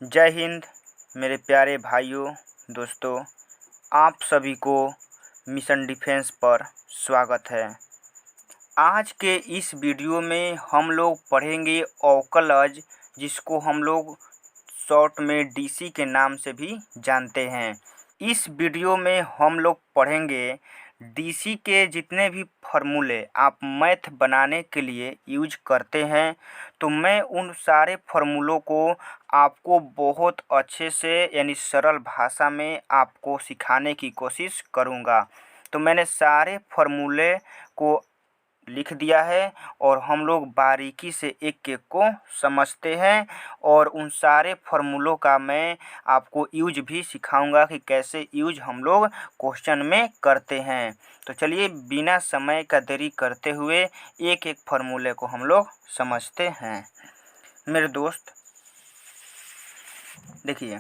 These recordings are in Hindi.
जय हिंद मेरे प्यारे भाइयों दोस्तों, आप सभी को मिशन डिफेंस पर स्वागत है। आज के इस वीडियो में हम लोग पढ़ेंगे ओकलज, जिसको हम लोग शॉर्ट में डीसी के नाम से भी जानते हैं। इस वीडियो में हम लोग पढ़ेंगे डीसी के जितने भी फॉर्मूले आप मैथ बनाने के लिए यूज करते हैं, तो मैं उन सारे फॉर्मूलों को आपको बहुत अच्छे से यानी सरल भाषा में आपको सिखाने की कोशिश करूँगा। तो मैंने सारे फॉर्मूले को लिख दिया है और हम लोग बारीकी से एक एक को समझते हैं और उन सारे फॉर्मूलों का मैं आपको यूज भी सिखाऊंगा कि कैसे यूज हम लोग क्वेश्चन में करते हैं। तो चलिए बिना समय का देरी करते हुए एक एक फॉर्मूले को हम लोग समझते हैं। मेरे दोस्त देखिए,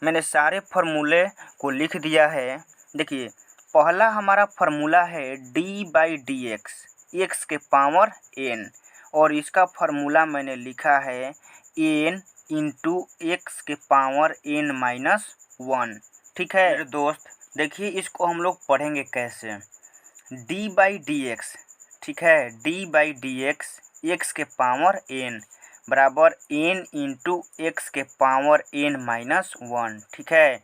मैंने सारे फॉर्मूले को लिख दिया है। देखिए, पहला हमारा फॉर्मूला है d/dx, x के पावर n, और इसका फॉर्मूला मैंने लिखा है n इंटू एक्स के पावर n-1। ठीक है मेरे दोस्त, देखिए इसको हम लोग पढ़ेंगे कैसे। d/dx, ठीक है, d/dx x के पावर n बराबर n इंटू एक्स के पावर n-1। ठीक है,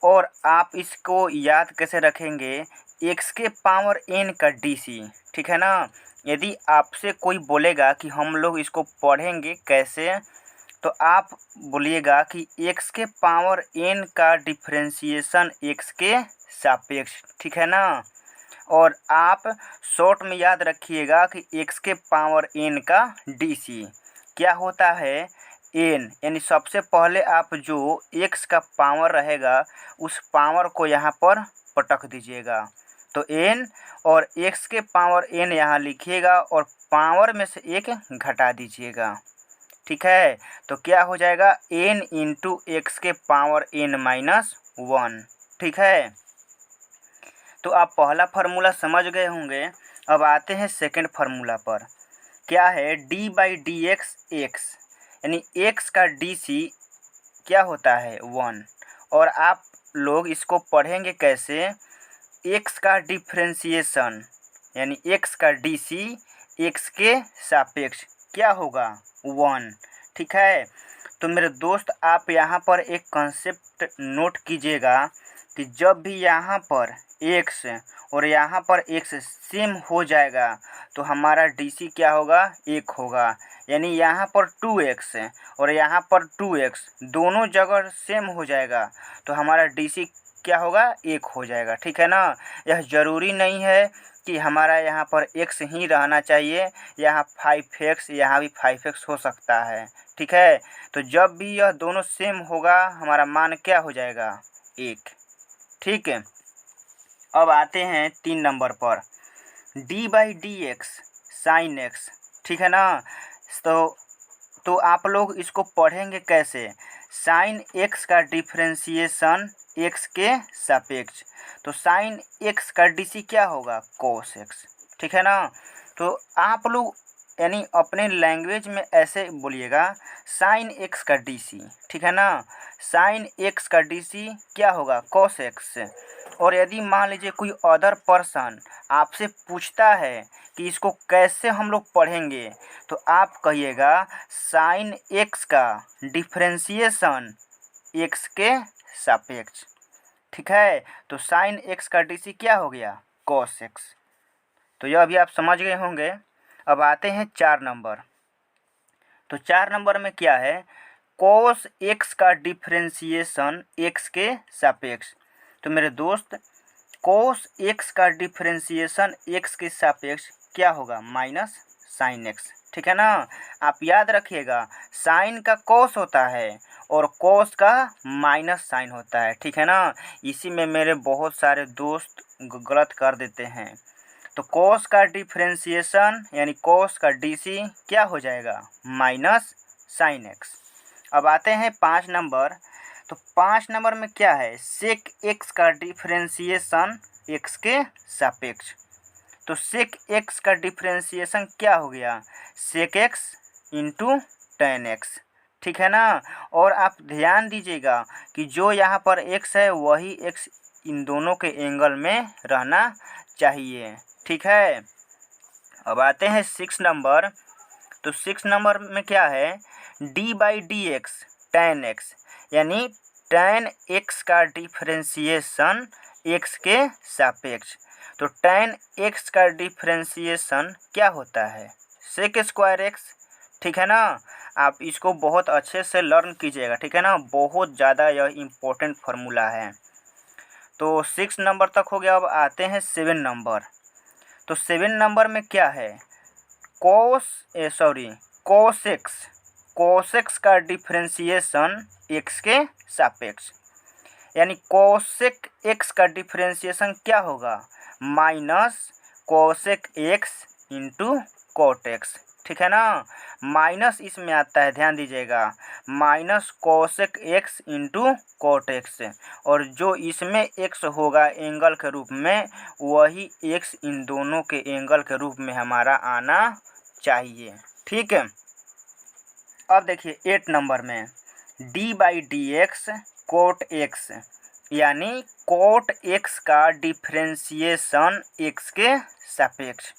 और आप इसको याद कैसे रखेंगे, x के पावर n का डीसी। ठीक है ना। यदि आपसे कोई बोलेगा कि हम लोग इसको पढ़ेंगे कैसे, तो आप बोलिएगा कि x के पावर n का डिफरेंशिएशन x के सापेक्ष। ठीक है ना। और आप शॉर्ट में याद रखिएगा कि x के पावर n का डीसी क्या होता है, n, यानी सबसे पहले आप जो x का पावर रहेगा उस पावर को यहाँ पर पटक दीजिएगा। तो n और x के पावर n यहाँ लिखिएगा और पावर में से एक घटा दीजिएगा। ठीक है, तो क्या हो जाएगा, n इंटू एक्स के पावर n-1। ठीक है, तो आप पहला फार्मूला समझ गए होंगे। अब आते हैं सेकंड फार्मूला पर। क्या है, d/dx x, यानी x का dc क्या होता है 1। और आप लोग इसको पढ़ेंगे कैसे, x का डिफरेंशिएशन यानी x का dc x के सापेक्ष क्या होगा 1। ठीक है, तो मेरे दोस्त आप यहाँ पर एक कॉन्सेप्ट नोट कीजिएगा कि जब भी यहाँ पर x और यहाँ पर x सेम हो जाएगा तो हमारा डीसी क्या होगा, 1 होगा। यानी यहाँ पर 2x और यहाँ पर 2x दोनों जगह सेम हो जाएगा तो हमारा डीसी क्या होगा, 1 हो जाएगा। ठीक है ना। यह ज़रूरी नहीं है कि हमारा यहाँ पर x ही रहना चाहिए, यहाँ 5x यहाँ भी 5x हो सकता है। ठीक है, तो जब भी यह दोनों सेम होगा हमारा मान क्या हो जाएगा, 1। ठीक है, अब आते हैं 3 नंबर पर, d/dx sin x। ठीक है ना। तो आप लोग इसको पढ़ेंगे कैसे, साइन x का डिफरेंशिएशन x के सापेक्ष। तो साइन x का डीसी क्या होगा, cos x। ठीक है ना। तो आप लोग यानी अपने लैंग्वेज में ऐसे बोलिएगा, साइन x का डीसी। ठीक है ना, साइन x का डीसी क्या होगा, cos x। और यदि मान लीजिए कोई अदर पर्सन आपसे पूछता है कि इसको कैसे हम लोग पढ़ेंगे, तो आप कहिएगा साइन x का डिफरेंशिएशन x के सापेक्ष। ठीक है, तो साइन x का डीसी क्या हो गया, cos x। तो यह अभी आप समझ गए होंगे। अब आते हैं 4 नंबर। तो 4 नंबर में क्या है, cos x का डिफरेंशिएशन x के सापेक्ष। तो मेरे दोस्त cos x का डिफरेंशिएशन x के सापेक्ष क्या होगा, माइनस साइन x। ठीक है ना। आप याद रखिएगा, साइन का cos होता है और cos का माइनस साइन होता है। ठीक है ना। इसी में मेरे बहुत सारे दोस्त गलत कर देते हैं। तो cos का डिफरेंशिएशन यानी cos का डीसी क्या हो जाएगा, माइनस साइन x। अब आते हैं 5 नंबर। तो 5 नंबर में क्या है, सेक x का डिफरेंशिएशन x के सापेक्ष। तो सेक x का डिफरेंशिएशन क्या हो गया, सेक x इंटू टेन एक्स। ठीक है ना। और आप ध्यान दीजिएगा कि जो यहाँ पर x है वही x इन दोनों के एंगल में रहना चाहिए, ठीक है। अब आते हैं 6 नंबर। तो 6 नंबर में क्या है, d by d x ten x, यानी टेन एक्स का डिफ्रेंसिएशन एक्स के सापेक्ष। तो टेन एक्स का डिफ्रेंसिएशन क्या होता है, सेक स्क्वायर एक्स, ठीक है ना। आप इसको बहुत अच्छे से लर्न कीजिएगा, ठीक है ना, बहुत ज़्यादा यह इम्पोर्टेंट फार्मूला है। तो 6 नंबर तक हो गया। अब आते हैं 7 नंबर। तो 7 नंबर में क्या है, कोसेक्स का डिफ्रेंसिएशन एक्स के सापेक्ष, यानी कोसेक एक्स का डिफ्रेंसिएशन क्या होगा, minus cosec x into cot x, ठीक है ना। माइनस इसमें आता है, ध्यान दीजिएगा, minus cosec x into cot x, और जो इसमें एक्स होगा एंगल के रूप में वही एक्स इन दोनों के एंगल के रूप में हमारा आना चाहिए, ठीक है। अब देखिए 8 नंबर में d by d x cot x, यानी कोट एक्स का डिफ्रेंसिएशन एक्स के सापेक्ष।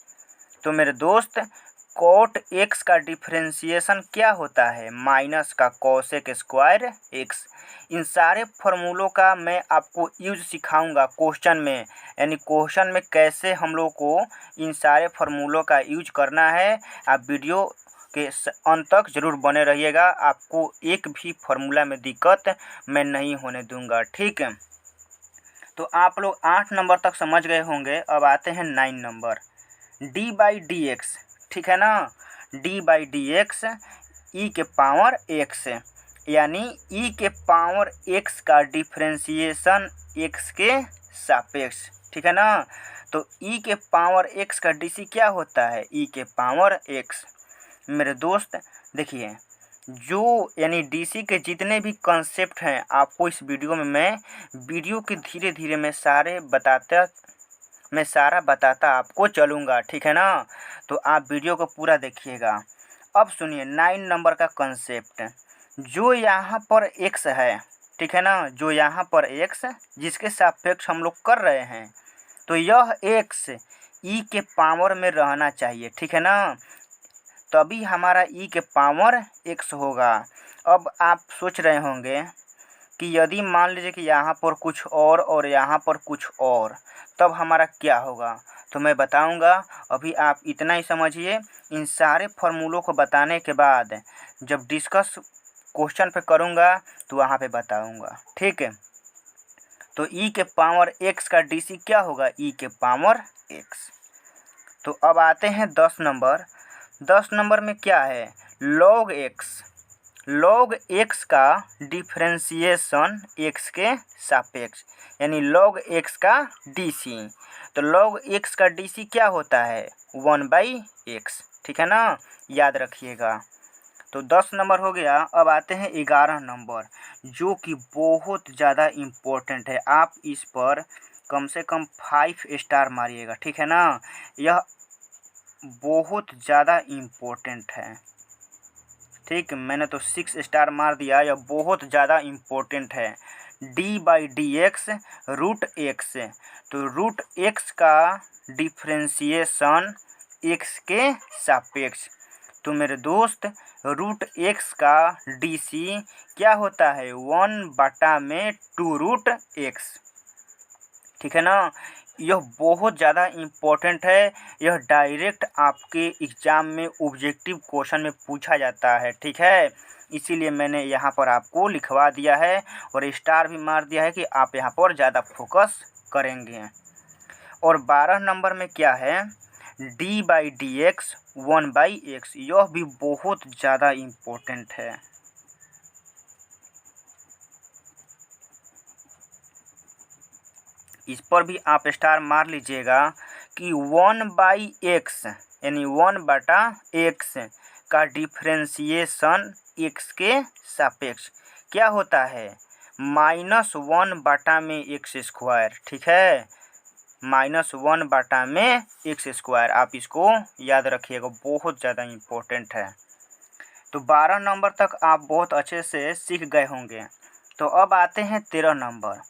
तो मेरे दोस्त कोट एक्स का डिफ्रेंसिएशन क्या होता है, माइनस का कोसेक स्क्वायर एक्स। इन सारे फार्मूलों का मैं आपको यूज सिखाऊंगा क्वेश्चन में, यानी क्वेश्चन में कैसे हम लोग को इन सारे फार्मूलों का यूज करना है। आप वीडियो के अंत तक ज़रूर बने रहिएगा, आपको एक भी फार्मूला में दिक्कत मैं नहीं होने दूंगा, ठीक है। तो आप लोग 8 नंबर तक समझ गए होंगे। अब आते हैं 9 number, D by d x, ठीक है ना। डी बाई डी एक्स ई के पावर एक्स, यानी ई के पावर एक्स का डिफ्रेंसिएशन एक्स के सापेक्ष, ठीक है ना। तो ई के पावर एक्स का डीसी क्या होता है, ई के पावर एक्स। मेरे दोस्त देखिए, जो यानी डीसी के जितने भी कॉन्सेप्ट हैं आपको इस वीडियो में मैं वीडियो के धीरे धीरे मैं सारा बताता आपको चलूँगा, ठीक है ना। तो आप वीडियो को पूरा देखिएगा। अब सुनिए 9 नंबर का कॉन्सेप्ट, जो यहाँ पर एक्स है, ठीक है ना, जो यहाँ पर एक्स जिसके सापेक्ष हम लोग कर रहे हैं, तो यह एक्स ई के पावर में रहना चाहिए, ठीक है ना, तभी हमारा ई के पावर एक्स होगा। अब आप सोच रहे होंगे कि यदि मान लीजिए कि यहाँ पर कुछ और यहाँ पर कुछ और, तब हमारा क्या होगा, तो मैं बताऊंगा। अभी आप इतना ही समझिए, इन सारे फार्मूलों को बताने के बाद जब डिस्कस क्वेश्चन पे करूंगा तो वहाँ पे बताऊंगा, ठीक है। तो ई के पावर एक्स का डीसी क्या होगा, ई के पावर एक्स। तो अब आते हैं 10 नंबर। 10 नंबर में क्या है, लॉग एक्स का डिफ्रेंसिएशन एक्स के सापेक्ष, यानी लॉग एक्स का डीसी। तो लॉग एक्स का डीसी क्या होता है, 1/x, ठीक है ना, याद रखिएगा। तो 10 नंबर हो गया। अब आते हैं 11 नंबर, जो कि बहुत ज़्यादा इम्पोर्टेंट है। आप इस पर कम से कम 5 स्टार मारिएगा, ठीक है ना, यह बहुत ज़्यादा इम्पोर्टेंट है, ठीक। मैंने तो 6 स्टार मार दिया, यह बहुत ज़्यादा इम्पोर्टेंट है। D by d x root x, तो रूट एक्स का डिफ्रेंसिएशन एक्स के सापेक्ष। तो मेरे दोस्त रूट एक्स का डीसी क्या होता है, 1/2 रूट एक्स, ठीक है ना। यह बहुत ज़्यादा इम्पोर्टेंट है, यह डायरेक्ट आपके एग्ज़ाम में ऑब्जेक्टिव क्वेश्चन में पूछा जाता है, ठीक है। इसीलिए मैंने यहाँ पर आपको लिखवा दिया है और स्टार भी मार दिया है कि आप यहाँ पर ज़्यादा फोकस करेंगे। और 12 नंबर में क्या है, d by d x 1/x, यह भी बहुत ज़्यादा इम्पोर्टेंट है। इस पर भी आप स्टार मार लीजिएगा कि 1/x यानी 1/x का डिफ्रेंसिएशन x के सापेक्ष क्या होता है, -1/x², ठीक है, -1/x²। आप इसको याद रखिएगा, बहुत ज़्यादा इम्पोर्टेंट है। तो 12 नंबर तक आप बहुत अच्छे से सीख गए होंगे। तो अब आते हैं 13 नंबर।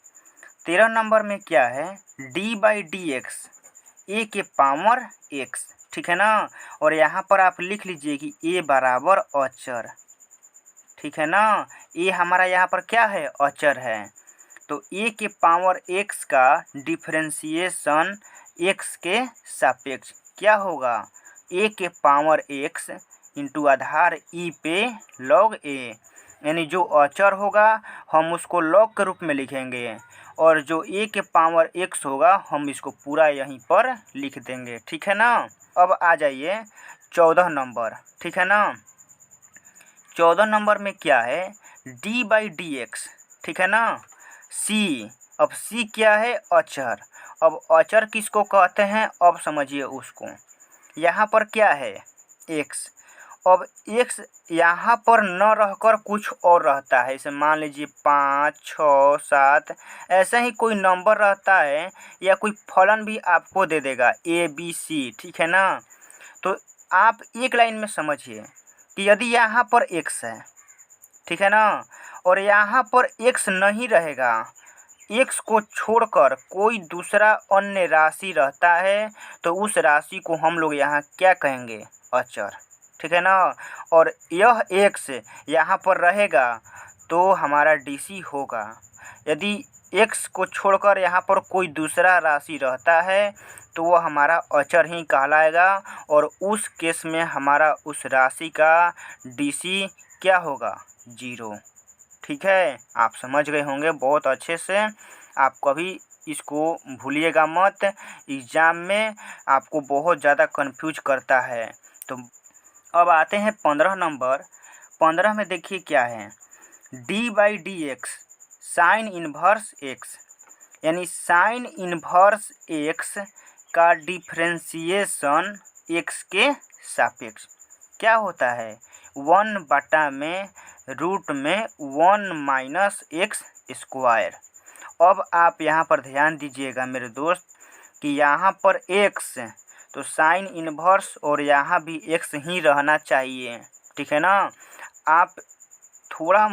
13 नंबर में क्या है, डी बाई डी एक्स, ए के पावर एक्स, ठीक है ना। और यहाँ पर आप लिख लीजिए कि ए बराबर अचर, ठीक है ना। ए हमारा यहाँ पर क्या है, अचर है। तो ए के पावर एक्स का डिफरेंशिएशन एक्स के सापेक्ष क्या होगा, ए के पावर एक्स इंटू आधार ई पे लॉग ए, यानी जो अचर होगा हम उसको लॉग के रूप में लिखेंगे और जो ए के पावर एक्स होगा हम इसको पूरा यहीं पर लिख देंगे, ठीक है ना। अब आ जाइए 14 नंबर, ठीक है ना। 14 नंबर में क्या है, डी बाई डी एक्स, ठीक है ना। सी, अब सी क्या है, अचर। अब अचर किसको कहते हैं, अब समझिए उसको। यहाँ पर क्या है, एक्स। अब एक्स यहाँ पर न रहकर कुछ और रहता है, जैसे मान लीजिए 5, 6, 7 ऐसा ही कोई नंबर रहता है, या कोई फलन भी आपको दे देगा ABC, ठीक है ना। तो आप एक लाइन में समझिए कि यदि यहाँ पर एक्स है, ठीक है ना, और यहाँ पर एक्स नहीं रहेगा, एक्स को छोड़कर कोई दूसरा अन्य राशि रहता है, तो उस राशि को हम लोग यहाँ क्या कहेंगे, अचर, ठीक है ना। और यह एक्स यहाँ पर रहेगा तो हमारा डीसी होगा। यदि एक्स को छोड़कर यहाँ पर कोई दूसरा राशि रहता है तो वह हमारा अचर ही कहलाएगा, और उस केस में हमारा उस राशि का डीसी क्या होगा, 0, ठीक है। आप समझ गए होंगे बहुत अच्छे से। आप कभी इसको भूलिएगा मत, एग्ज़ाम में आपको बहुत ज़्यादा कंफ्यूज करता है। तो अब आते हैं 15 नंबर। 15 में देखिए क्या है, d by d x sign inverse x, यानी साइन इन्वर्स एक्स का डिफ्रेंशिएशन एक्स के सापेक्ष क्या होता है, 1/√1 माइनस एक्स स्क्वायर। अब आप यहाँ पर ध्यान दीजिएगा मेरे दोस्त कि यहाँ पर एक्स तो साइन इन्वर्स और यहाँ भी एक्स ही रहना चाहिए, ठीक है ना। आप थोड़ा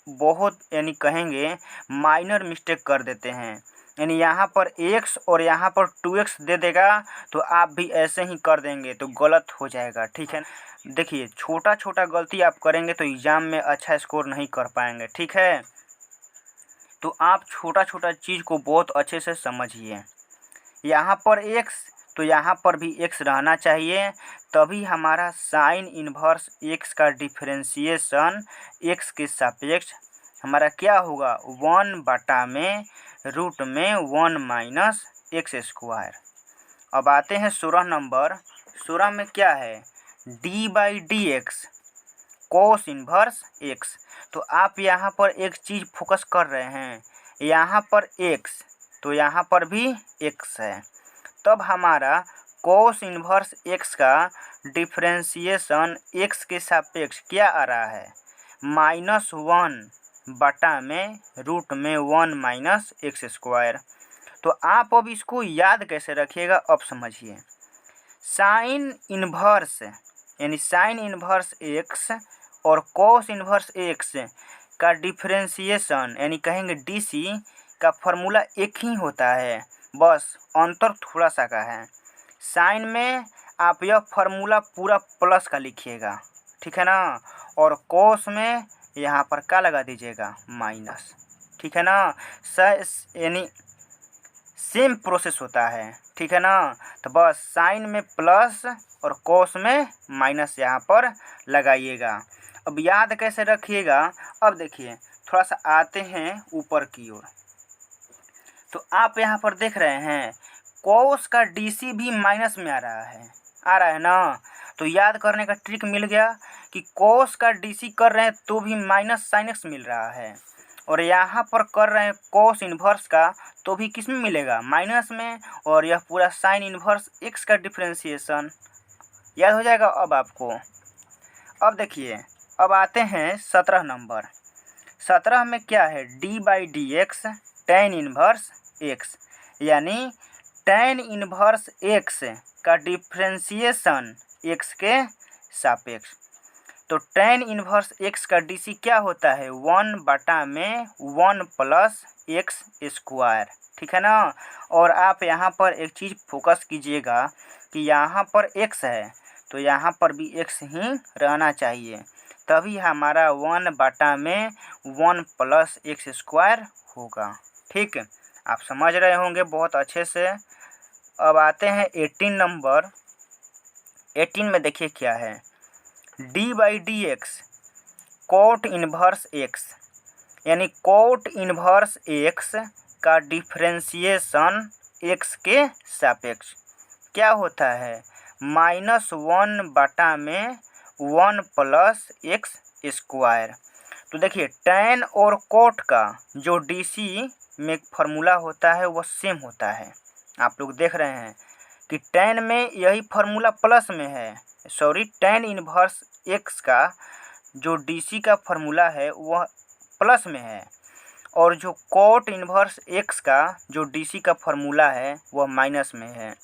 बहुत यानी कहेंगे माइनर मिस्टेक कर देते हैं, यानी यहाँ पर x और यहाँ पर 2x दे देगा तो आप भी ऐसे ही कर देंगे तो गलत हो जाएगा, ठीक है। देखिए छोटा छोटा गलती आप करेंगे तो एग्ज़ाम में अच्छा स्कोर नहीं कर पाएंगे, ठीक है। तो आप छोटा छोटा चीज़ को बहुत अच्छे से समझिए। यहाँ पर x तो यहाँ पर भी x रहना चाहिए, तभी हमारा साइन इन्वर्स x का डिफरेंशिएशन x के सापेक्ष हमारा क्या होगा, 1/√1 माइनस एक्स स्क्वायर। अब आते हैं 16 नंबर। 16 में क्या है, d by d x cos inverse x. तो आप यहाँ पर एक चीज़ फोकस कर रहे हैं, यहाँ पर x तो यहाँ पर भी x है, तब हमारा कोस इन्वर्स x का डिफरेंशिएशन x के सापेक्ष क्या आ रहा है, -1/√1 माइनस एक्स स्क्वायर। तो आप अब इसको याद कैसे रखिएगा, अब समझिए। साइन इन्वर्स यानी साइन इन्वर्स x और कोस इन्वर्स x का डिफरेंशिएशन यानी कहेंगे डीसी का फॉर्मूला एक ही होता है, बस अंतर थोड़ा सा का है। साइन में आप यह फार्मूला पूरा प्लस का लिखिएगा, ठीक है ना, और कोस में यहाँ पर क्या लगा दीजिएगा, माइनस, ठीक है ना। यानी सेम प्रोसेस होता है, ठीक है ना। तो बस साइन में प्लस और कोस में माइनस यहाँ पर लगाइएगा। अब याद कैसे रखिएगा, अब देखिए थोड़ा सा आते हैं ऊपर की ओर। तो आप यहाँ पर देख रहे हैं कोस का डीसी भी माइनस में आ रहा है ना। तो याद करने का ट्रिक मिल गया कि कोस का डीसी कर रहे हैं तो भी माइनस साइन एक्स मिल रहा है, और यहाँ पर कर रहे हैं कोस इन्वर्स का तो भी किस में मिलेगा, माइनस में, और यह पूरा साइन इन्वर्स एक्स का डिफरेंशिएशन याद हो जाएगा अब आपको। अब देखिए अब आते हैं 17 नंबर। 17 में क्या है, d by d x tan inverse x, यानी टेन इन्वर्स एक्स का डिफ्रेंशिएशन एक्स के सापेक्ष। तो tan इनवर्स x का DC क्या होता है 1/1 प्लस एक्स स्क्वायर, ठीक है ना। और आप यहाँ पर एक चीज़ फोकस कीजिएगा कि यहाँ पर x है तो यहाँ पर भी x ही रहना चाहिए, तभी हमारा 1/1 प्लस एक्स स्क्वायर होगा। ठीक है, आप समझ रहे होंगे बहुत अच्छे से। अब आते हैं 18 नंबर। 18 में देखिए क्या है, d/dx कोट इन्वर्स x, यानी कोट इन्वर्स x का डिफ्रेंसिएशन x के सापेक्ष क्या होता है -1/1 प्लस एक्स स्क्वायर। तो देखिए tan और कोट का जो DC में फार्मूला होता है वो सेम होता है। आप लोग देख रहे हैं कि tan में यही फार्मूला प्लस में है, सॉरी tan इनवर्स x का जो DC का फार्मूला है वह प्लस में है, और जो कोट इनवर्स x का जो DC का फार्मूला है वह माइनस में है।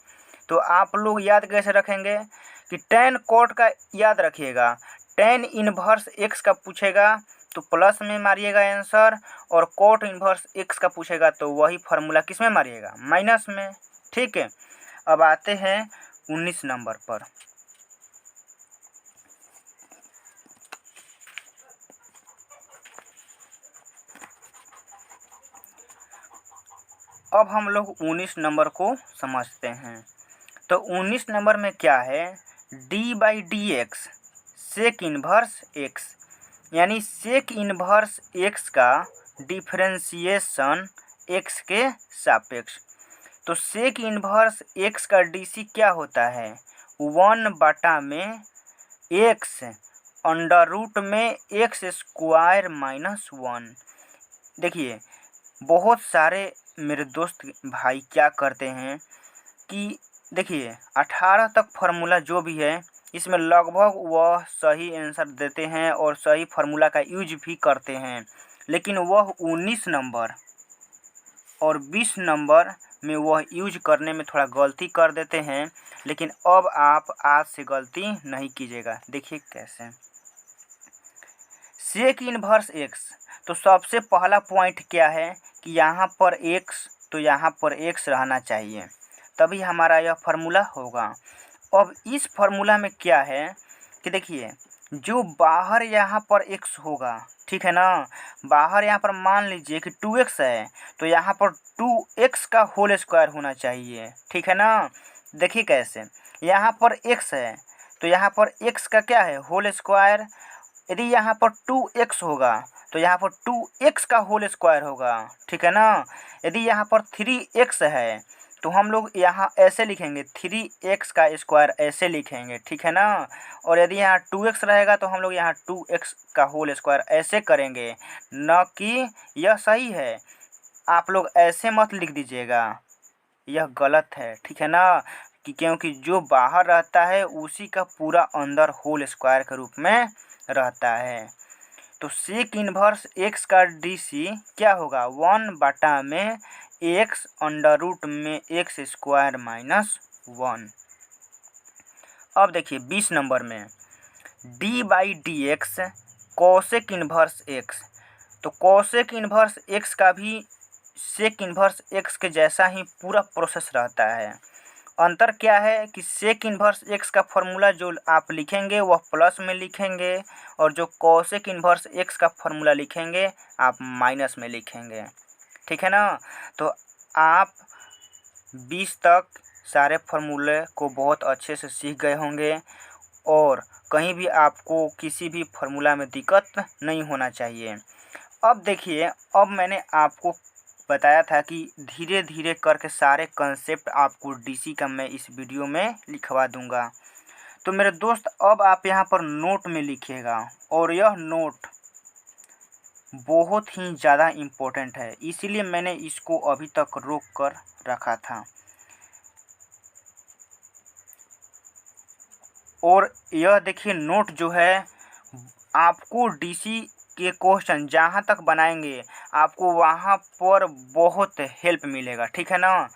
तो आप लोग याद कैसे रखेंगे कि tan कोट का याद रखिएगा, tan इनवर्स x का पूछेगा तो प्लस में मारिएगा आंसर, और कोट इनवर्स x का पूछेगा तो वही फार्मूला किस में मारिएगा माइनस में। ठीक है, अब आते हैं 19 नंबर पर। अब हम लोग 19 नंबर को समझते हैं। तो 19 नंबर में क्या है, d/dx सेक इन्वर्स x, यानी सेक इन्वर्स x का डिफ्रेंसिएशन x के सापेक्ष। तो सेक इन्वर्स x का DC क्या होता है 1/x अंडर रूट में एक्स स्क्वायर -1। देखिए बहुत सारे मेरे दोस्त भाई क्या करते हैं कि देखिए 18 तक फार्मूला जो भी है इसमें लगभग वह सही आंसर देते हैं और सही फार्मूला का यूज भी करते हैं, लेकिन वह 19 नंबर और 20 नंबर में वह यूज करने में थोड़ा गलती कर देते हैं। लेकिन अब आप आज से गलती नहीं कीजिएगा। देखिए कैसे, सेक इन्वर्स x, तो सबसे पहला पॉइंट क्या है कि यहाँ पर x तो यहाँ पर x रहना चाहिए, तभी हमारा यह फार्मूला होगा। अब इस फार्मूला में क्या है कि देखिए जो बाहर यहाँ पर x होगा, ठीक है ना, बाहर यहाँ पर मान लीजिए कि 2x है तो यहाँ पर 2x का होल स्क्वायर होना चाहिए, ठीक है ना। देखिए कैसे, यहाँ पर x है तो यहाँ पर x का क्या है होल स्क्वायर, यदि यहाँ पर 2x होगा तो यहाँ पर 2x का होल स्क्वायर होगा, ठीक है ना। यदि यहाँ पर 3x है तो हम लोग यहाँ ऐसे लिखेंगे 3x का स्क्वायर ऐसे लिखेंगे, ठीक है ना। और यदि यहाँ 2x रहेगा तो हम लोग यहाँ 2x का होल स्क्वायर ऐसे करेंगे, न कि यह सही है। आप लोग ऐसे मत लिख दीजिएगा, यह गलत है, ठीक है ना, कि क्योंकि जो बाहर रहता है उसी का पूरा अंदर होल स्क्वायर के रूप में रहता है। तो सेक इन्वर्स x का DC क्या होगा 1/x अंडर रूट में एक्स स्क्वायर -1। अब देखिए 20 नंबर में d/dx कोसेक इन्वर्स x, तो कोसेक इन्वर्स x का भी सेक इन्वर्स x के जैसा ही पूरा प्रोसेस रहता है। अंतर क्या है कि सेक इन्वर्स x का फार्मूला जो आप लिखेंगे वह प्लस में लिखेंगे, और जो कोसेक इन्वर्स x का फार्मूला लिखेंगे आप माइनस में लिखेंगे, ठीक है ना। तो आप 20 तक सारे फार्मूले को बहुत अच्छे से सीख गए होंगे, और कहीं भी आपको किसी भी फार्मूला में दिक्कत नहीं होना चाहिए। अब देखिए, अब मैंने आपको बताया था कि धीरे धीरे करके सारे कंसेप्ट आपको DC का मैं इस वीडियो में लिखवा दूंगा। तो मेरे दोस्त अब आप यहाँ पर नोट में लिखिएगा, और यह नोट बहुत ही ज़्यादा इम्पोर्टेंट है, इसीलिए मैंने इसको अभी तक रोक कर रखा था। और यह देखिए नोट जो है आपको DC के क्वेश्चन जहाँ तक बनाएंगे आपको वहाँ पर बहुत हेल्प मिलेगा, ठीक है ना।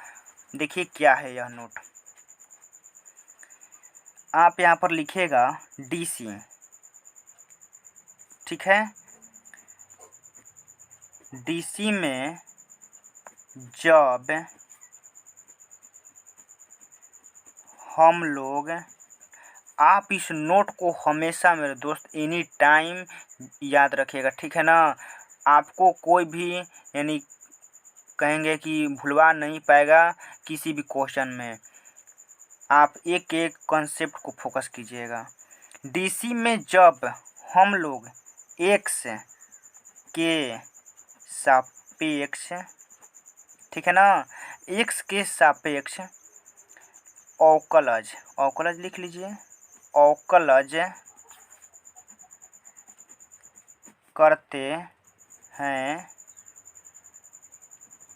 देखिए क्या है यह नोट, आप यहाँ पर लिखिएगा DC ठीक है। डीसी में जब हम लोग, आप इस नोट को हमेशा मेरे दोस्त एनी टाइम याद रखिएगा, ठीक है ना। आपको कोई भी यानी कहेंगे कि भुलवा नहीं पाएगा किसी भी क्वेश्चन में। आप एक एक कॉन्सेप्ट को फोकस कीजिएगा। डीसी में जब हम लोग एक्स के सापेक्ष, ठीक है ना, एक्स के सापेक्ष अवकलज लिख लीजिए, अवकलज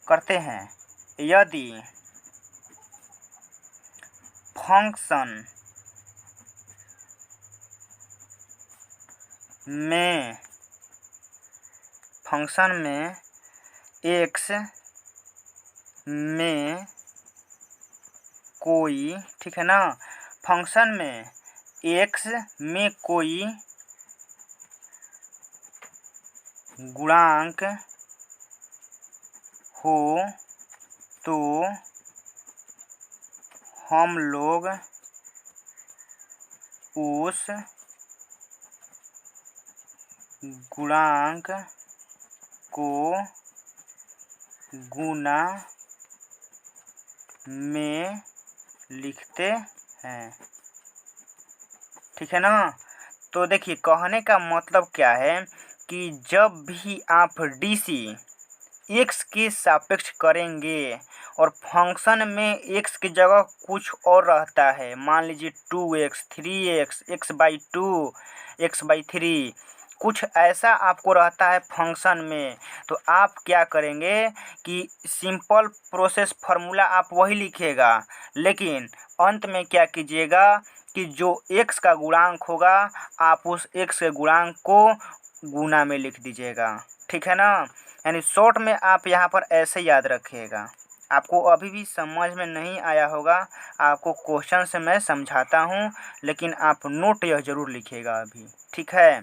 करते हैं यदि फंक्शन में एक्स में कोई, ठीक है ना, फंक्शन में एक्स में कोई गुणांक हो तो हम लोग उस गुणांक को गुणा में लिखते हैं, ठीक है ना। तो देखिए कहने का मतलब क्या है कि जब भी आप डीसी एक्स के सापेक्ष करेंगे और फंक्शन में एक्स की जगह कुछ और रहता है, मान लीजिए 2x 3x x/2 x/3 कुछ ऐसा आपको रहता है फंक्शन में, तो आप क्या करेंगे कि सिंपल प्रोसेस फार्मूला आप वही लिखिएगा, लेकिन अंत में क्या कीजिएगा कि जो x का गुणांक होगा आप उस x के गुणांक को गुना में लिख दीजिएगा, ठीक है ना। यानी शॉर्ट में आप यहाँ पर ऐसे याद रखिएगा। आपको अभी भी समझ में नहीं आया होगा, आपको क्वेश्चन से मैं समझाता हूँ, लेकिन आप नोट यह ज़रूर लिखिएगा अभी, ठीक है।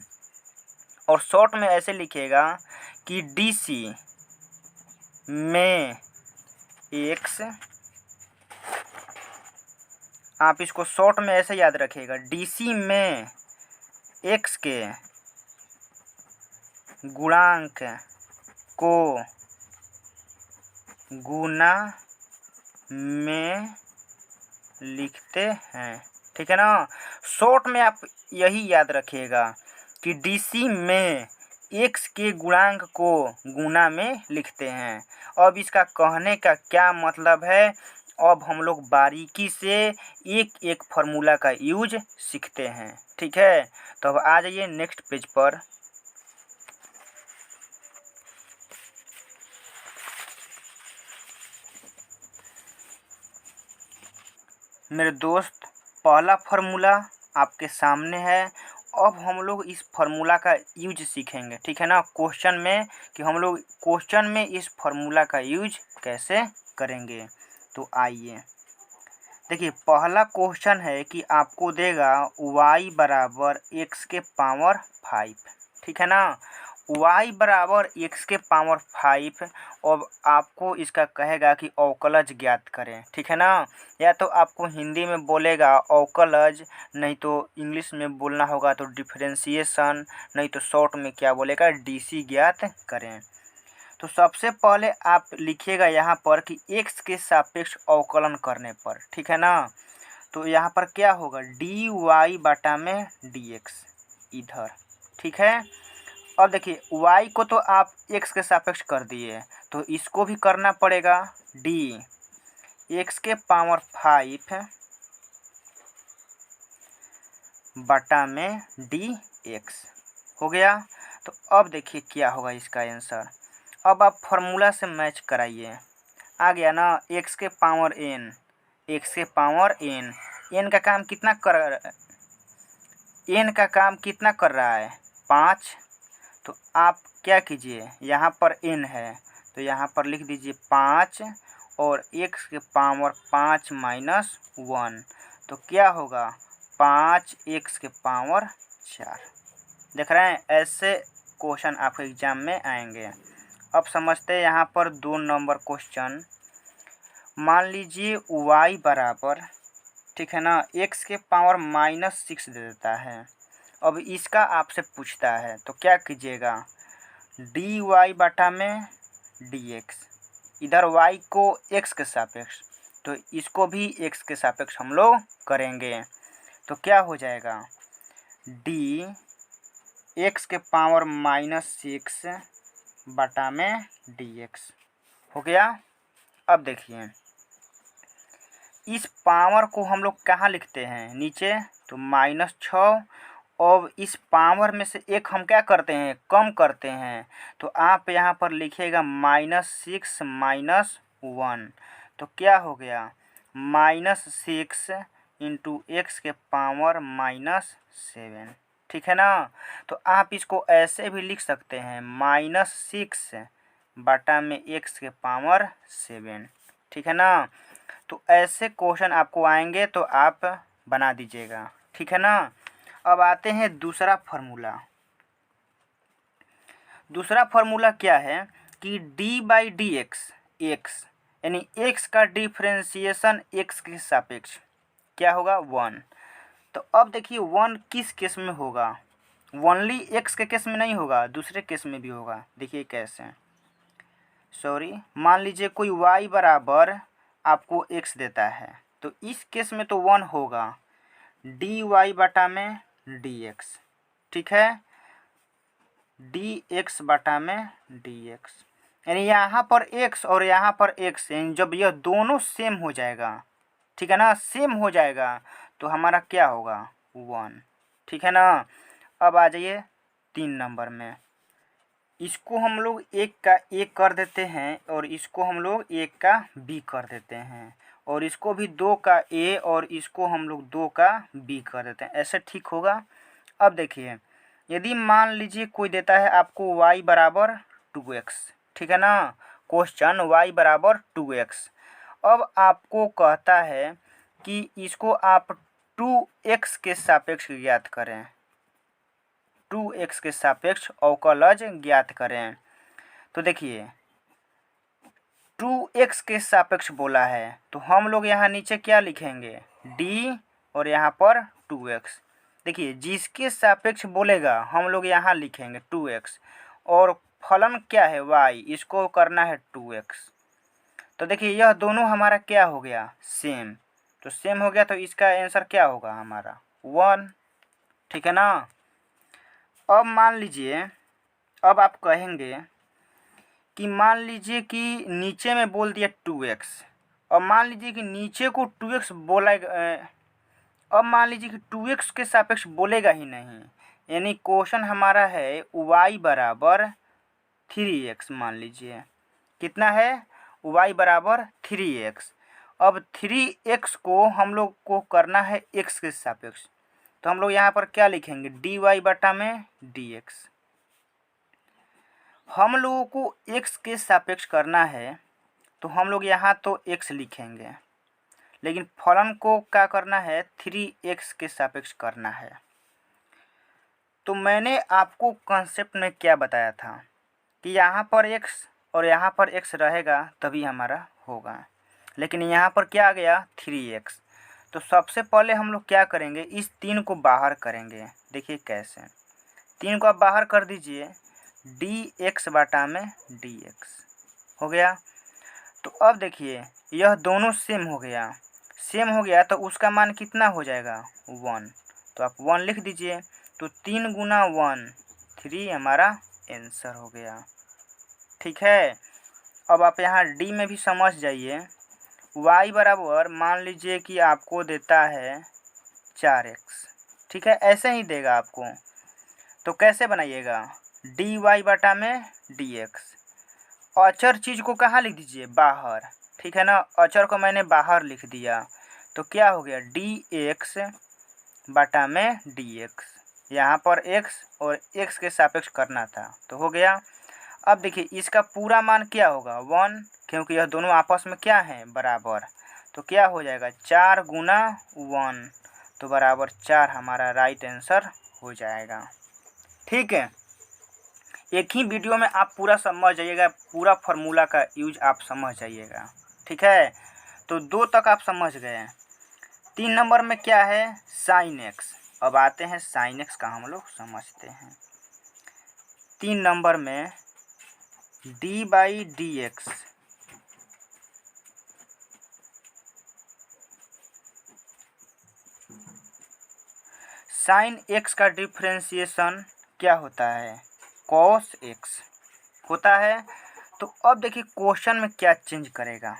और शॉर्ट में ऐसे लिखिएगा कि डीसी में एक्स, आप इसको शॉर्ट में ऐसे याद रखिएगा, डीसी में एक्स के गुणांक को गुना में लिखते हैं, ठीक है ना। शॉर्ट में आप यही याद रखिएगा कि डीसी में एक्स के गुणांक को गुना में लिखते हैं। अब इसका कहने का क्या मतलब है, अब हम लोग बारीकी से एक एक फार्मूला का यूज सीखते हैं, ठीक है। तो अब आ जाइए नेक्स्ट पेज पर। मेरे दोस्त पहला फार्मूला आपके सामने है। अब हम लोग इस फार्मूला का यूज सीखेंगे, ठीक है ना, क्वेश्चन में, कि हम लोग क्वेश्चन में इस फार्मूला का यूज कैसे करेंगे। तो आइए देखिए, पहला क्वेश्चन है कि आपको देगा y बराबर x के पावर 5, ठीक है ना, y बराबर x के पावर 5। अब आपको इसका कहेगा कि अवकलज ज्ञात करें, ठीक है ना। या तो आपको हिंदी में बोलेगा अवकलज, नहीं तो इंग्लिश में बोलना होगा तो डिफरेंशिएशन, नहीं तो शॉर्ट में क्या बोलेगा डीसी ज्ञात करें। तो सबसे पहले आप लिखिएगा यहाँ पर कि x के सापेक्ष अवकलन करने पर, ठीक है ना। तो यहाँ पर क्या होगा dy बटा में dx इधर, ठीक है। अब देखिए y को तो आप x के सापेक्ष कर दिए, तो इसको भी करना पड़ेगा x के पावर 5 बटा में dx हो गया। तो अब देखिए क्या होगा इसका आंसर। अब आप फार्मूला से मैच कराइए, आ गया ना, x के पावर n, x के पावर n, n का काम कितना कर रहा है 5। तो आप क्या कीजिए, यहाँ पर n है तो यहाँ पर लिख दीजिए 5 और x के पावर 5 माइनस 1, तो क्या होगा 5x के पावर 4। देख रहे हैं, ऐसे क्वेश्चन आपके एग्जाम में आएंगे। अब समझते हैं यहाँ पर 2 नंबर क्वेश्चन। मान लीजिए y बराबर, ठीक है ना, x के पावर -6 दे देता है। अब इसका आपसे पूछता है तो क्या कीजिएगा, dy बटा में dx, इधर y को x के सापेक्ष, तो इसको भी x के सापेक्ष हम लोग करेंगे। तो क्या हो जाएगा, डी x के पावर -6 बटा में dx हो गया। अब देखिए इस पावर को हम लोग कहाँ लिखते हैं, नीचे, तो -6। और इस पावर में से एक हम क्या करते हैं, कम करते हैं, तो आप यहाँ पर लिखिएगा -6 - 1, तो क्या हो गया, -6 इंटू x के पावर -7, ठीक है ना। तो आप इसको ऐसे भी लिख सकते हैं, -6 बटा में x के पावर 7, ठीक है ना। तो ऐसे क्वेश्चन आपको आएंगे तो आप बना दीजिएगा, ठीक है ना। अब आते हैं दूसरा फार्मूला। दूसरा फार्मूला क्या है कि d/dx, x यानी x का डिफरेंशिएशन x के सापेक्ष क्या होगा, 1। तो अब देखिए 1 किस केस में होगा, ओनली x के केस में नहीं होगा, दूसरे केस में भी होगा। देखिए कैसे, मान लीजिए कोई y बराबर आपको x देता है, तो इस केस में तो 1 होगा, dy बटा में dx, ठीक है, dx बटा में dx, यानी यहाँ पर x और यहाँ पर x, यानी जब यह दोनों सेम हो जाएगा, ठीक है ना, सेम हो जाएगा, तो हमारा क्या होगा, 1, ठीक है ना। अब आ जाइए 3 नंबर में, इसको हम लोग 1 का a कर देते हैं और इसको हम लोग 1 का b कर देते हैं, और इसको भी 2 का a और इसको हम लोग 2 का b कर देते हैं, ऐसे ठीक होगा। अब देखिए यदि मान लीजिए कोई देता है आपको y बराबर 2x, ठीक है ना, क्वेश्चन y बराबर 2x। अब आपको कहता है कि इसको आप 2x के सापेक्ष ज्ञात करें, 2x के सापेक्ष अवकलज ज्ञात करें। तो देखिए 2x के सापेक्ष बोला है, तो हम लोग यहाँ नीचे क्या लिखेंगे, d और यहाँ पर 2x। देखिए जिसके सापेक्ष बोलेगा हम लोग यहाँ लिखेंगे 2x, और फलन क्या है y, इसको करना है 2x। तो देखिए यह दोनों हमारा क्या हो गया, सेम, तो सेम हो गया, तो इसका आंसर क्या होगा हमारा 1, ठीक है ना। अब मान लीजिए, अब आप कहेंगे कि मान लीजिए कि नीचे में बोल दिया 2x, और मान लीजिए कि नीचे को 2x बोलेगा, अब मान लीजिए कि 2x के सापेक्ष बोलेगा ही नहीं, यानी क्वेश्चन हमारा है y बराबर 3x, मान लीजिए कितना है, y बराबर 3x। अब 3x को हम लोग को करना है x के सापेक्ष, तो हम लोग यहाँ पर क्या लिखेंगे, dy बटा में dx। हम लोगों को x के सापेक्ष करना है, तो हम लोग यहाँ तो x लिखेंगे, लेकिन फलन को क्या करना है, 3x के सापेक्ष करना है। तो मैंने आपको कॉन्सेप्ट में क्या बताया था कि यहाँ पर x और यहाँ पर x रहेगा तभी हमारा होगा, लेकिन यहाँ पर क्या आ गया, 3x। तो सबसे पहले हम लोग क्या करेंगे, इस 3 को बाहर करेंगे। देखिए कैसे, 3 को आप बाहर कर दीजिए, dx बटा में dx हो गया। तो अब देखिए यह दोनों सेम हो गया, सेम हो गया, तो उसका मान कितना हो जाएगा, 1, तो आप 1 लिख दीजिए। तो 3 गुना 1 3 हमारा आंसर हो गया, ठीक है। अब आप यहाँ डी में भी समझ जाइए, y बराबर मान लीजिए कि आपको देता है 4x, ठीक है, ऐसे ही देगा आपको। तो कैसे बनाइएगा, dy बटा में dx, अचर चीज़ को कहाँ लिख दीजिए, बाहर, ठीक है ना, अचर को मैंने बाहर लिख दिया। तो क्या हो गया, dx बटा में dx, यहाँ पर x और x के सापेक्ष करना था, तो हो गया। अब देखिए इसका पूरा मान क्या होगा, 1, क्योंकि यह दोनों आपस में क्या हैं, बराबर। तो क्या हो जाएगा, 4 गुना 1, तो बराबर 4 हमारा राइट आंसर हो जाएगा, ठीक है, एक ही वीडियो में आप पूरा समझ जाइएगा, पूरा फार्मूला का यूज आप समझ जाइएगा। ठीक है, तो 2 तक आप समझ गए। 3 नंबर में क्या है, साइन एक्स। अब आते हैं साइन एक्स का हम लोग समझते हैं। 3 नंबर में d by d x, sine x का डिफ्रेंशिएशन क्या होता है, कॉस एक्स होता है। तो अब देखिए क्वेश्चन में क्या चेंज करेगा।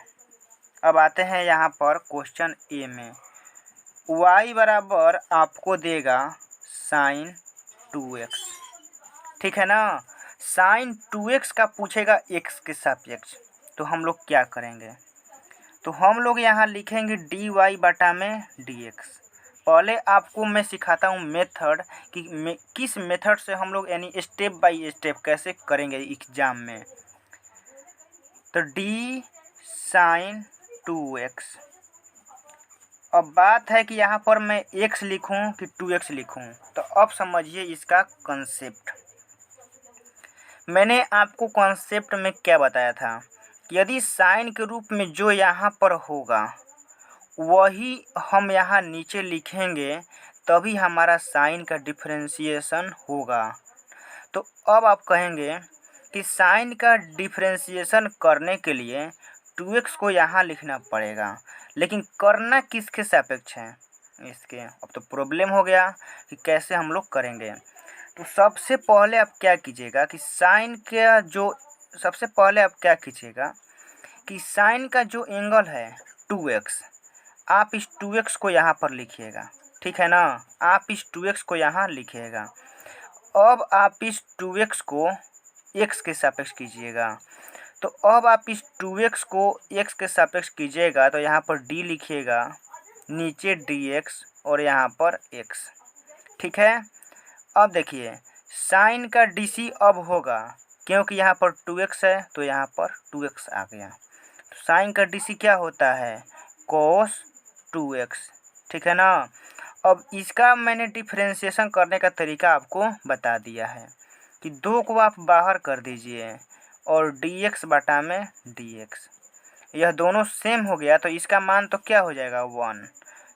अब आते हैं यहाँ पर क्वेश्चन ए में, y बराबर आपको देगा साइन 2x, ठीक है ना। साइन 2x का पूछेगा x के सापेक्ष, तो हम लोग क्या करेंगे, तो हम लोग यहाँ लिखेंगे dy बटा में dx। पहले आपको मैं सिखाता हूँ मेथड कि किस मेथड से हम लोग यानी स्टेप बाय स्टेप कैसे करेंगे एग्जाम में। तो d साइन 2x, अब बात है कि यहाँ पर मैं x लिखूँ कि 2x लिखूँ, तो अब समझिए इसका कंसेप्ट। मैंने आपको कॉन्सेप्ट में क्या बताया था कि यदि साइन के रूप में जो यहाँ पर होगा वही हम यहाँ नीचे लिखेंगे, तभी हमारा साइन का डिफरेंशिएशन होगा। तो अब आप कहेंगे कि साइन का डिफरेंशिएशन करने के लिए 2x को यहाँ लिखना पड़ेगा, लेकिन करना किसके सापेक्ष है, इसके। अब तो प्रॉब्लम हो गया कि कैसे हम लोग करेंगे। तो सबसे पहले आप क्या कीजिएगा कि साइन का जो सबसे पहले आप क्या कीजिएगा कि साइन का जो एंगल है 2x, आप इस 2x को यहाँ पर लिखिएगा, ठीक है ना। आप इस 2x को यहाँ लिखिएगा। अब आप इस 2x को x के सापेक्ष कीजिएगा। तो अब आप इस 2x को x के सापेक्ष कीजिएगा, तो यहाँ पर d लिखिएगा, नीचे dx और यहाँ पर x, ठीक है। अब देखिए साइन का dc अब होगा, क्योंकि यहाँ पर 2x है तो यहाँ पर 2x आ गया। तो साइन का dc क्या होता है, cos 2x, ठीक है ना। अब इसका मैंने डिफरेंशिएशन करने का तरीका आपको बता दिया है कि 2 को आप बाहर कर दीजिए और dx बटा में dx, यह दोनों सेम हो गया, तो इसका मान तो क्या हो जाएगा 1,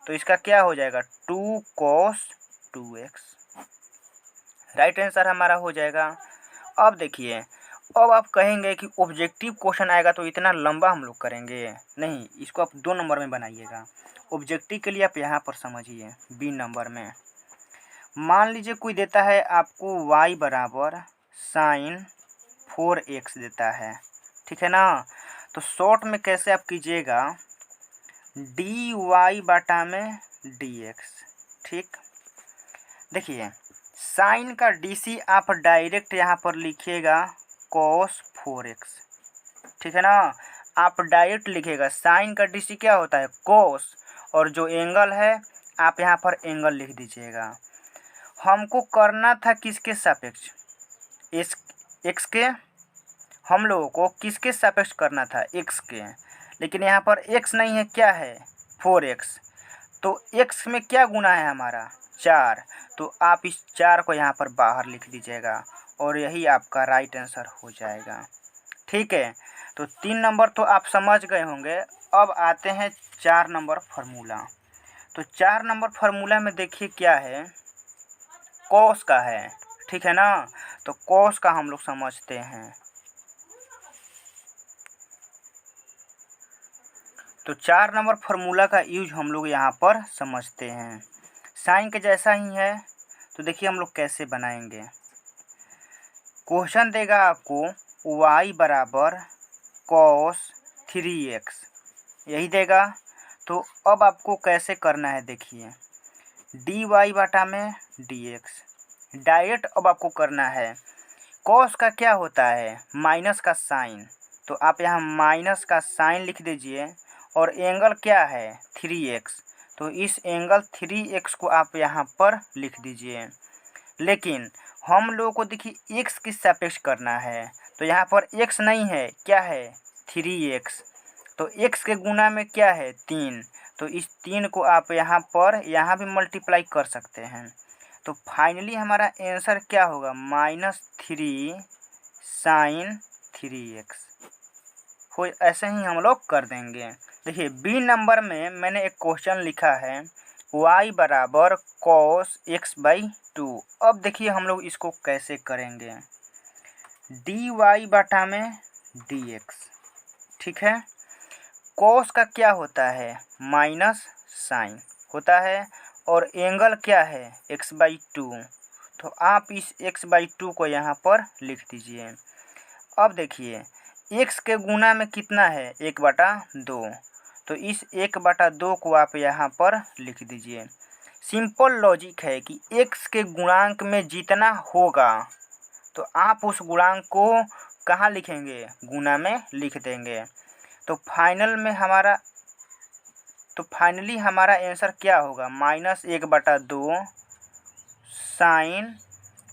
तो इसका क्या हो जाएगा 2 cos 2x, राइट आंसर हमारा हो जाएगा। अब देखिए, अब आप कहेंगे कि ऑब्जेक्टिव क्वेश्चन आएगा तो इतना लंबा हम लोग करेंगे नहीं, इसको आप 2 नंबर में बनाइएगा। ऑब्जेक्टिव के लिए आप यहाँ पर समझिए, बी नंबर में मान लीजिए कोई देता है आपको y बराबर साइन 4x देता है, ठीक है ना। तो शॉर्ट में कैसे आप कीजिएगा, dy बटा में dx, ठीक। देखिए साइन का dc आप डायरेक्ट यहाँ पर लिखिएगा cos 4x, ठीक है ना। आप डायरेक्ट लिखिएगा, साइन का dc क्या होता है cos, और जो एंगल है आप यहाँ पर एंगल लिख दीजिएगा। हमको करना था किसके सापेक्ष, इस x के, हम लोगों को किसके सापेक्ष करना था x के, लेकिन यहाँ पर x नहीं है, क्या है 4x। तो x में क्या गुना है हमारा 4, तो आप इस 4 को यहाँ पर बाहर लिख दीजिएगा और यही आपका राइट आंसर हो जाएगा, ठीक है। तो 3 नंबर तो आप समझ गए होंगे। अब आते हैं 4 नंबर फार्मूला। तो 4 नंबर फार्मूला में देखिए क्या है, कॉस का है, ठीक है ना। तो कॉस का हम लोग समझते हैं। तो 4 नंबर फार्मूला का यूज हम लोग यहाँ पर समझते हैं, साइन के जैसा ही है। तो देखिए हम लोग कैसे बनाएंगे। क्वेश्चन देगा आपको y बराबर cos 3x, यही देगा। तो अब आपको कैसे करना है, देखिए dy बटा में dx, डायरेक्ट अब आपको करना है। cos का क्या होता है, माइनस का साइन, तो आप यहाँ माइनस का साइन लिख दीजिए, और एंगल क्या है 3x, तो इस एंगल 3x को आप यहाँ पर लिख दीजिए। लेकिन हम लोगों को देखिए x किस सापेक्ष करना है, तो यहाँ पर x नहीं है, क्या है 3x, तो x के गुना में क्या है 3, तो इस 3 को आप यहाँ पर भी मल्टीप्लाई कर सकते हैं। तो फाइनली हमारा आंसर क्या होगा, -3 sin 3x। हो ऐसे ही हम लोग कर देंगे। देखिए बी नंबर में मैंने एक क्वेश्चन लिखा है y बराबर cos x/2। अब देखिए हम लोग इसको कैसे करेंगे, dy बटा में dx, ठीक है। cos का क्या होता है, माइनस साइन होता है, और एंगल क्या है, x/2। तो आप इस x/2 को यहाँ पर लिख दीजिए। अब देखिए x के गुना में कितना है, 1/2, तो इस 1/2 को आप यहाँ पर लिख दीजिए। सिंपल लॉजिक है कि x के गुणांक में जितना होगा तो आप उस गुणांक को कहाँ लिखेंगे, गुना में लिख देंगे। तो फाइनली हमारा आंसर क्या होगा, -1/2 साइन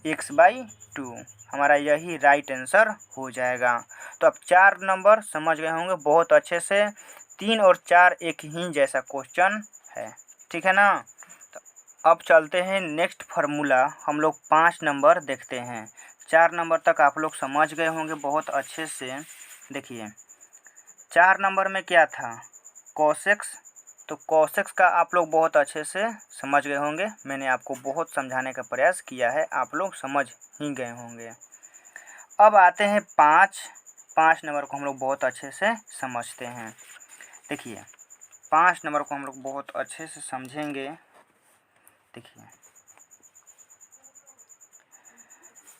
x/2। हमारा यही राइट आंसर हो जाएगा। तो अब 4 नंबर समझ गए होंगे बहुत अच्छे से। 3 और 4 एक ही जैसा क्वेश्चन है, ठीक है ना। तो अब चलते हैं नेक्स्ट फार्मूला, हम लोग 5 नंबर देखते हैं। 4 नंबर तक आप लोग समझ गए होंगे बहुत अच्छे से। देखिए 4 नंबर में क्या था, cos x। तो cos x का आप लोग बहुत अच्छे से समझ गए होंगे, मैंने आपको बहुत समझाने का प्रयास किया है, आप लोग समझ ही गए होंगे। अब आते हैं 5 नंबर को हम लोग बहुत अच्छे से समझते हैं। देखिए 5 नंबर को हम लोग बहुत अच्छे से समझेंगे। देखिए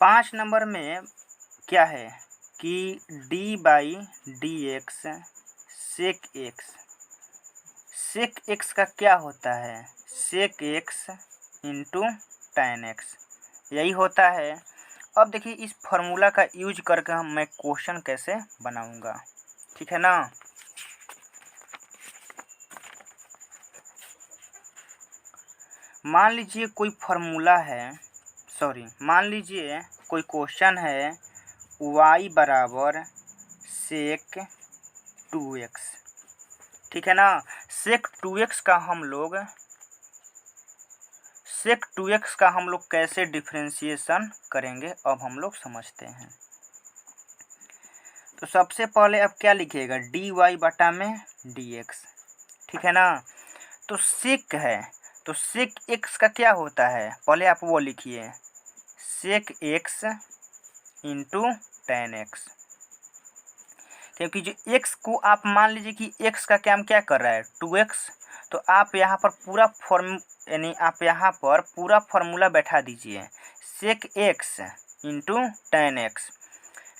5 नंबर में क्या है कि d/dx sec x का क्या होता है, sec x into tan x, यही होता है। अब देखिए इस फार्मूला का यूज करके मैं क्वेश्चन कैसे बनाऊंगा, ठीक है ना। मान लीजिए कोई क्वेश्चन है y बराबर sec 2x, ठीक है ना। sec 2x का हम लोग कैसे डिफरेंशिएशन करेंगे, अब हम लोग समझते हैं। तो सबसे पहले अब क्या लिखिएगा, dy बटा में dx, ठीक है ना। तो sec है, तो sec x का क्या होता है, पहले आप वो लिखिए, sec x into tan x। क्योंकि जो x को आप मान लीजिए कि x का क्या कर रहा है, 2x, तो आप यहाँ पर पूरा फार्मूला बैठा दीजिए, sec x into tan x।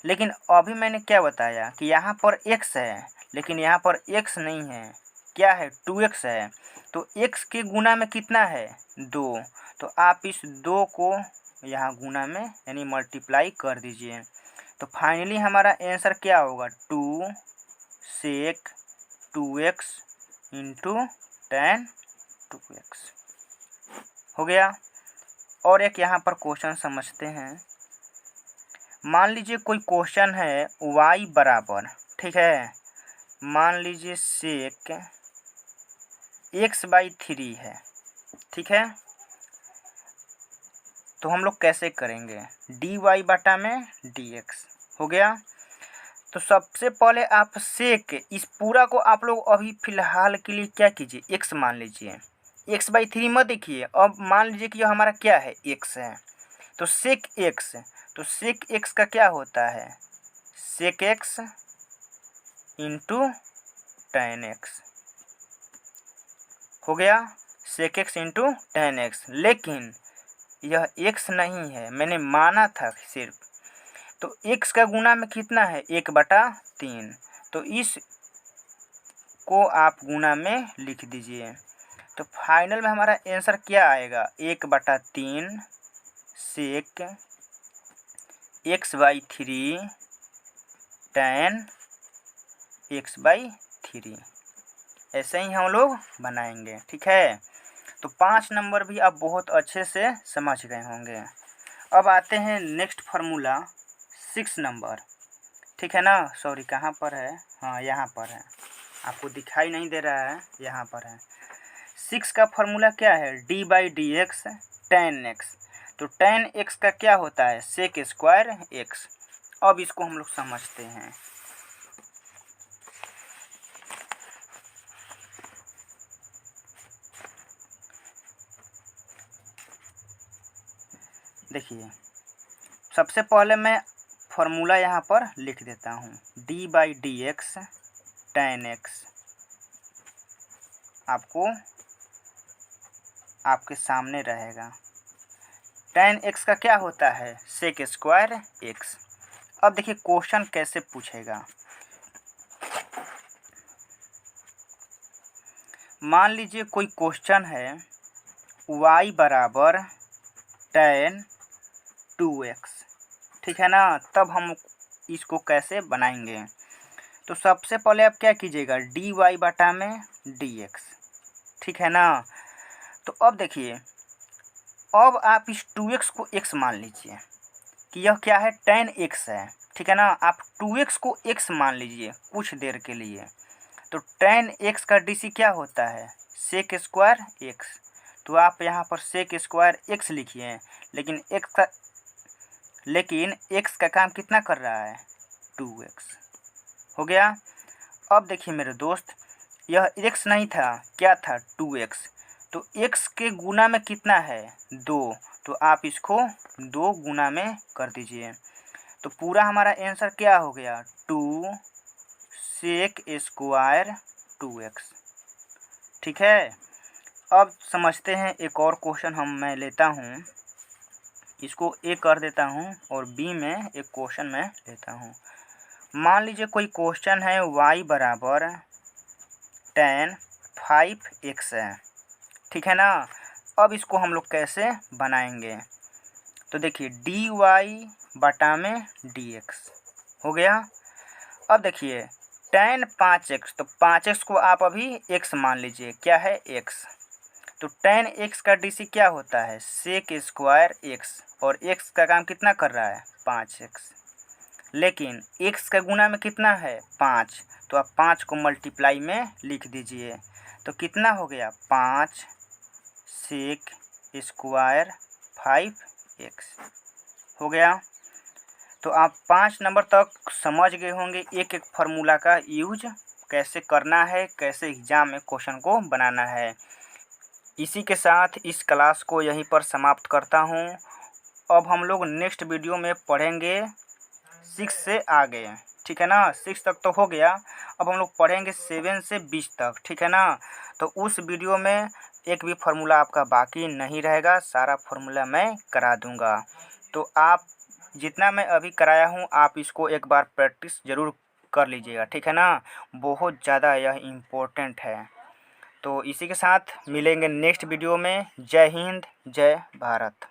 लेकिन अभी मैंने क्या बताया कि यहाँ पर x है, लेकिन यहाँ पर x नहीं है, क्या है, 2x है। तो x के गुना में कितना है, 2, तो आप इस 2 को यहाँ गुना में यानी मल्टीप्लाई कर दीजिए। तो फाइनली हमारा आंसर क्या होगा, 2 sec 2x into tan 2x हो गया। और एक यहाँ पर क्वेश्चन समझते हैं। मान लीजिए कोई क्वेश्चन है y बराबर, ठीक है, मान लीजिए sec x/3 है, ठीक है। तो हम लोग कैसे करेंगे, dy बटा में dx हो गया। तो सबसे पहले आप sec इस पूरा को आप लोग अभी फिलहाल के लिए क्या कीजिए, x मान लीजिए, x/3 मत देखिए। अब मान लीजिए कि हमारा क्या है, x है, तो sec x का क्या होता है, sec x into tan x हो गया, sec x into tan x। लेकिन यह x नहीं है, मैंने माना था सिर्फ, तो x का गुना में कितना है, 1/3, तो इस को आप गुना में लिख दीजिए। तो फाइनल में हमारा आंसर क्या आएगा, 1/3 sec x/3 tan x/3, ऐसे ही हम लोग बनाएंगे, ठीक है। तो 5 नंबर भी आप बहुत अच्छे से समझ गए होंगे। अब आते हैं नेक्स्ट फार्मूला 6 नंबर, ठीक है ना। सॉरी कहाँ पर है, हाँ यहाँ पर है, आपको दिखाई नहीं दे रहा है, यहाँ पर है। 6 का फार्मूला क्या है, d/dx tan x। तो tan x का क्या होता है sec स्क्वायर x। अब इसको हम लोग समझते हैं। देखिए सबसे पहले मैं फॉर्मूला यहाँ पर लिख देता हूँ, d/dx tan x आपको आपके सामने रहेगा। tan x का क्या होता है sec स्क्वायर x। अब देखिए क्वेश्चन कैसे पूछेगा। मान लीजिए कोई क्वेश्चन है y बराबर tan 2x, ठीक है ना। तब हम इसको कैसे बनाएंगे, तो सबसे पहले आप क्या कीजिएगा dy बटा में dx, ठीक है ना। तो अब देखिए अब आप इस 2x को x मान लीजिए कि यह क्या है tan x है, ठीक है ना। आप 2x को x मान लीजिए कुछ देर के लिए। तो tan x का dc क्या होता है sec स्क्वायर x। तो आप यहाँ पर sec स्क्वायर x लिखिए, लेकिन x का काम कितना कर रहा है 2x हो गया। अब देखिए मेरे दोस्त यह x नहीं था, क्या था 2x। तो x के गुना में कितना है 2, तो आप इसको 2 गुना में कर दीजिए। तो पूरा हमारा आंसर क्या हो गया 2 sec स्क्वायर 2x, ठीक है। अब समझते हैं एक और क्वेश्चन मैं लेता हूँ, इसको ए कर देता हूँ और बी में एक क्वेश्चन मैं लेता हूँ। मान लीजिए कोई क्वेश्चन है y बराबर tan 5x है, ठीक है ना। अब इसको हम लोग कैसे बनाएंगे, तो देखिए dy बटा में dx हो गया। अब देखिए tan 5x, तो 5x को आप अभी x मान लीजिए, क्या है x। तो tan x का dc क्या होता है sec स्क्वायर x, और x का काम कितना कर रहा है 5x, लेकिन x का गुना में कितना है 5, तो आप 5 को मल्टीप्लाई में लिख दीजिए। तो कितना हो गया 5 sec स्क्वायर 5x हो गया। तो आप 5 नंबर तक समझ गए होंगे एक एक फार्मूला का यूज कैसे करना है, कैसे एग्जाम में क्वेश्चन को बनाना है। इसी के साथ इस क्लास को यहीं पर समाप्त करता हूँ। अब हम लोग नेक्स्ट वीडियो में पढ़ेंगे 6 से आगे, ठीक है ना। 6 तक तो हो गया, अब हम लोग पढ़ेंगे 7 से 20 तक, ठीक है ना। तो उस वीडियो में एक भी फार्मूला आपका बाकी नहीं रहेगा, सारा फार्मूला मैं करा दूंगा। तो आप जितना मैं अभी कराया हूँ आप इसको एक बार प्रैक्टिस ज़रूर कर लीजिएगा, ठीक है ना। बहुत ज़्यादा यह इम्पोर्टेंट है। तो इसी के साथ मिलेंगे नेक्स्ट वीडियो में। जय हिंद, जय भारत।